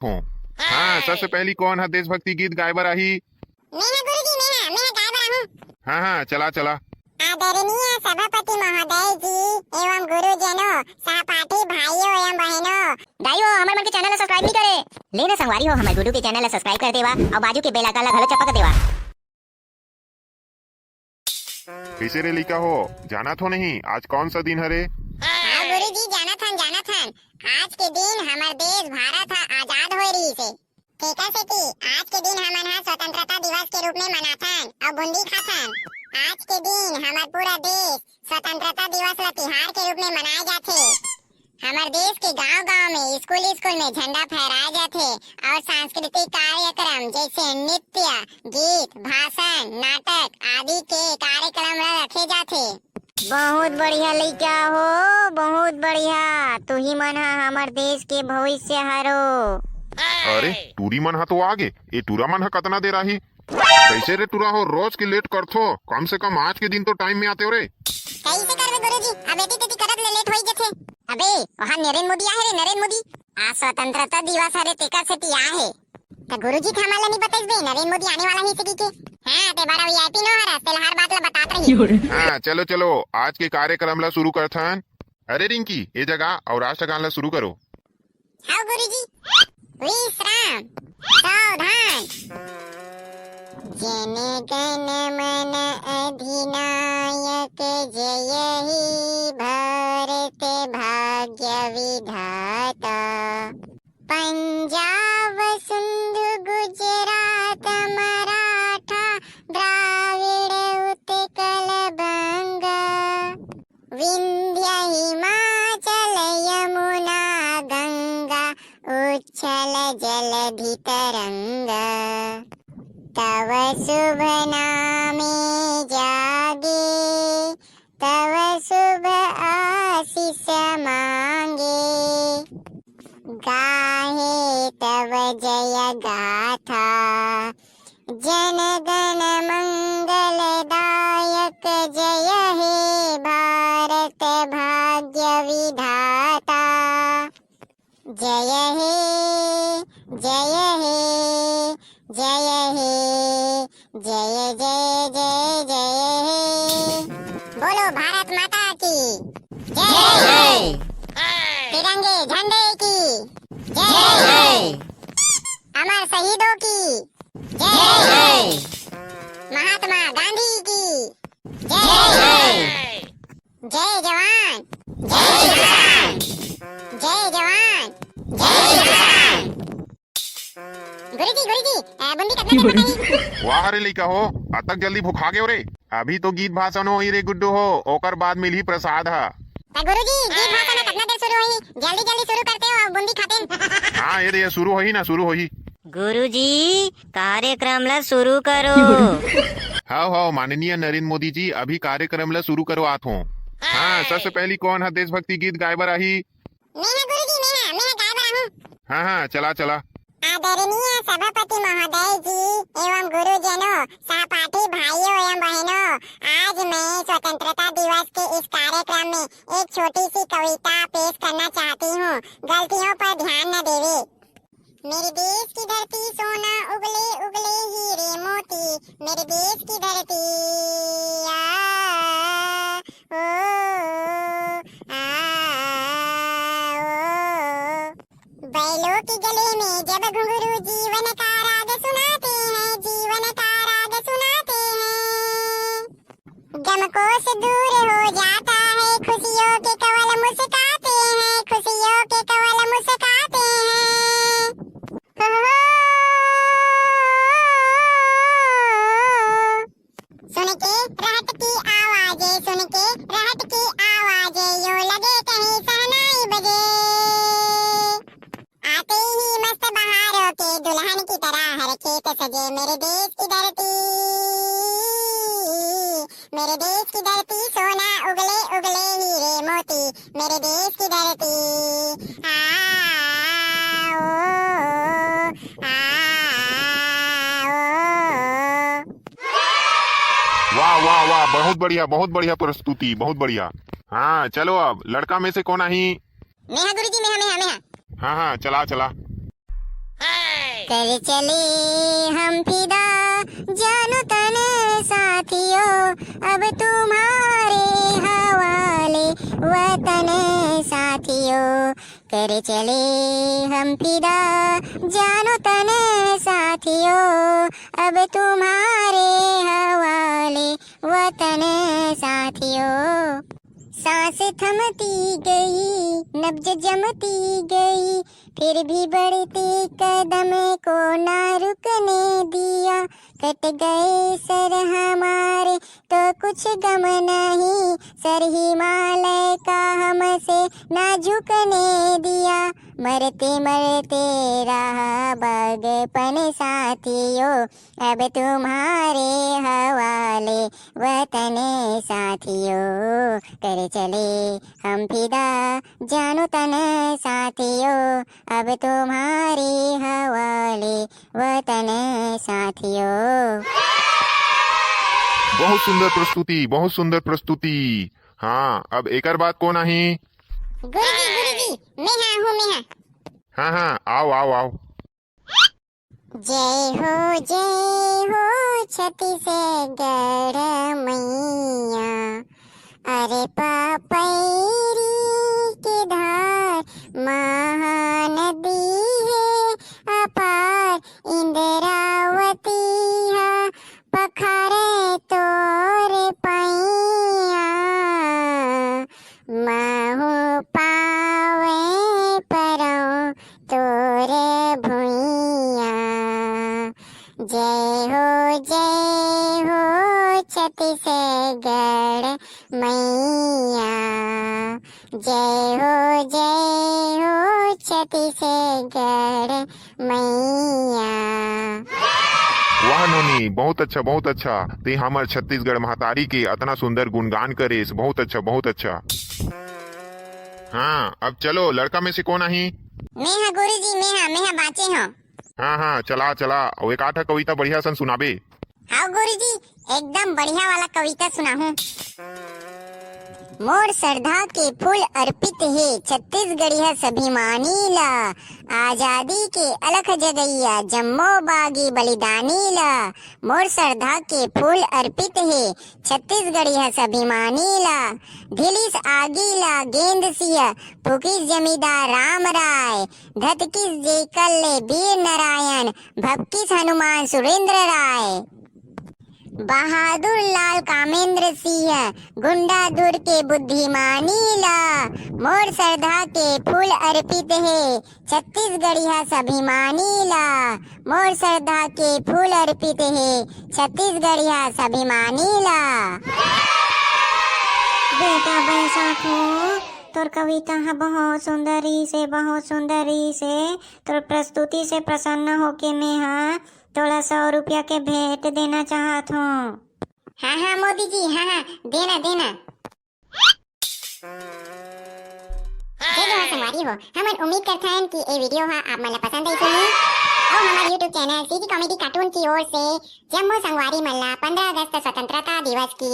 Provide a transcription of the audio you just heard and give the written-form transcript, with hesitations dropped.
हूँ। हाँ, सबसे पहली कौन है देशभक्ति गीत गाय बराही? मैं है गुरुजी, मैं गाय बरा हूँ। हाँ हाँ, चला चला। आदरणीय सभापति महोदय जी एवं गुरुजनों, सहपाठी भाइयों एवं बहनों, दाइयो हमारे मन के चैनल ला सब्सक्राइब नहीं करे। लेना संगवारी हो हमारे गुरु के चैनल ला सब्सक्राइब कर देवा और बाजू के बेल आइकन ला घलो चपक देवा। कैसे रे लिखा हो, जाना तो नहीं आज कौन सा दिन है रे? हाँ गुरुजी, जाना थन। आज के दिन हमार देश भारत आजाद हो रही से ठेका से कि आज के दिन हमन स्वतंत्रता दिवस के रूप में मनाथन और बूंदी खाथन। आज के दिन हमार पूरा देश स्वतंत्रता दिवस ला तिहार के रूप में मनाए जाथे। हमार देश के गांव-गांव में स्कूल में झंडा फहराए जाथे और सांस्कृतिक कार्यक्रम जैसे नृत्य, गीत, भाषण, नाटक आदि के कार्यक्रम रखे जाथे। बहुत बढ़िया लइका हो, बहुत बढ़िया। तू ही मन हमार देश के भविष्य हरो। अरे टूरी मन हा तो आगे, ये टूरा मन हा कतना देर आही? कैसे रे टूरा हो, रोज की लेट करथो, कम से कम आज के दिन तो टाइम में आते हो रे। कैसे करबे गुरुजी, अब एती तेती करत ले लेट होई जथे। अबे वहाँ नरेंद्र मोदी आहे रे, नरेंद्र मोदी। आज स्वतंत्रता दिवस हरे तेकर से ती आहे। तो गुरुजी के हमारा नहीं बताइबे, नरेंद्र मोदी आने वाला ही सकी के। हां ते बारा वीआईपी नो हरा, तेल हर बात ला बतात रही। हाँ चलो चलो, आज के कार्यक्रम ला शुरू करथन। अरे रिंकी, ये जगह और राष्ट्रगान ला शुरू करो। हां गुरुजी। विश्राम, सावधान। जन गण मन अधिनायक जय ही भारत भाग्य विधाता। पंजाब सिंधु गुजरात मराठा द्राविड़ उत्कल बंगा, विंध्य हिमाचल यमुना गंगा उच्छल जलधि तरंगा। तव शुभ नामे जागे, तव शुभ आशीष मांगे, गाहे तव जय गाथा। जन गण मंगल दायक जय हे भारत भाग्य विधाता। जय हे जय हे जय हे जय जय जय जय हे। बोलो भारत माता की जय। तिरंगे झंडे की जय। अमर शहीदों की जय। महात्मा गांधी की जय। जय जवान जय किसान, जय जवान जय किसान। गुरुजी बूंदी कितने में बताई? वाह रे लिखा हो, अतक जल्दी भुखा गए रे। अभी तो गीत भाषण हो ही रे गुड्डू हो, ओकर बाद मिली प्रसाद हा। गुरुजी गीत भाषण कितना देर शुरू होई? जल्दी शुरू करते हो और बूंदी खाते। हाँ ये शुरू होही ना, शुरू होही। गुरुजी कार्यक्रम ला शुरू करो। हाँ माननीय नरेंद्र मोदी जी, अभी कार्यक्रम ला शुरू करो आत हूँ। हाँ, सबसे पहली कौन है देशभक्ति गीत गाय बराही? मैं है गुरुजी, मैं गाय बरा हूँ। हाँ हाँ, चला चला। आदरणीय सभापति महोदय जी एवं गुरुजनों, सहपाठी भाइयों एवं बहनों, आज मैं स्वतंत्रता दिवस के इस कार्यक्रम में एक छोटी सी कविता पेश करना चाहती हूँ। गलतियों पर ध्यान न देवे। मेरे देश की धरती सोना उगले उगले हीरे मोती, मेरे देश की धरती बैलों के गले में जब घुंघरू जीवन का राग सुनाते हैं, जीवन का राग सुनाते हैं। गमकों से दूर हो जाता है, खुशियों के कवल मुस्काते हैं, खुशियों के कवल मुस्काते हैं। सुन के रहट की आवाजें, सुन के रहट की आवाजें, यूं लगे कहीं शहनाई बजे। आते ही मस्त बहारों के दुल्हन की तरह हर खेत सजे, मेरे देश की धरती, मेरे देश की धरती सोना उगले उगले हीरे मोती, मेरे देश की धरती। वाह वाह वाह, बहुत बढ़िया प्रस्तुति, बहुत बढ़िया। हाँ चलो, अब लड़का में से कौन आई? मैं गुरुजी, मैं। हाँ हाँ, चला चला। कर चले हम फिदा जानो तन साथियों अब तुम्हारे हवाले वतन साथियों कर चले हम फिदा जानो तन साथियों अब तुम्हारे हवाले वतन साथियों। सांस थमती गई नब्ज जमती गई फिर भी बढ़ते कदम को ना रुकने दिया कट गए सर हमारे तो कुछ गम नहीं सर हिमालय का हमसे ना झुकने दिया मरते मरते रहा बागपन साथियों अब तुम्हारे हवाले वतन साथियों कर चले हम फिदा जानो तन साथियों अब तुम्हारे हवाले वतन साथियों। बहुत सुंदर प्रस्तुति, बहुत सुंदर प्रस्तुति। हाँ, अब एकर बात कौन आही? गुरुजी मैं हाँ। हाँ हाँ, आओ आओ आओ। जय हो छत्तीसगढ़ मैया अरे पापैरी की धार महानदी है अपार इंद्रावती है पखारे तोरे पैया महू पावे परौ तोरे भुइया जय हो छत्तीसगढ़ मैया जय हो छत्तीसगढ़ मैया। वाह नोनी, बहुत अच्छा बहुत अच्छा। ते हमर छत्तीसगढ़ महतारी के अतना सुंदर गुणगान करेस, बहुत अच्छा बहुत अच्छा। हाँ, अब चलो, लड़का में से कौन आही? मैं हाँ गुरुजी मैं हाँ बाँचे हूँ। हाँ हाँ, चला चला, और एक आठ कविता बढ़िया सन सुनाबे। हाँ गुरुजी एकदम बढ़िया वाला कविता सुनाऊं। मोर श्रद्धा के फूल अर्पित है छत्तीसगढ़िया सभिमानी ला आजादी के अलख जगैया जम्मो बागी बलिदानी ला मोर श्रद्धा के फूल अर्पित है छत्तीसगढ़िया सभिमानी ला ढिलिस आगी ला गेंद सिया फुकिस जमींदार राम राय धतकिस जेकल ले वीर नारायण भपकिस हनुमान सुरेंद्र राय बहादुर लाल कामेंद्र सिंह गुंडाधुर के बुद्धिमानी ला मोर श्रद्धा के फूल अर्पित है छत्तीसगढ़िया सभिमानी ला मोर श्रद्धा के फूल अर्पित है छत्तीसगढ़िया सभिमानी ला। बेटा बैसाखो तोर कविता है बहुत सुंदरी से तोर प्रस्तुति से प्रसन्न होके मैं हाँ थोड़ा 100 रुपया के भेंट देना चाहत हूँ। हाँ मोदी जी हाँ देना संगवारी हो हम उम्मीद करते हैं कि ये वीडियो आप मन पसंद आई होगी और हमारे YouTube channel CG comedy cartoon की ओर से जम्मू संगवारी मल्ला 15 अगस्त स्वतंत्रता दिवस की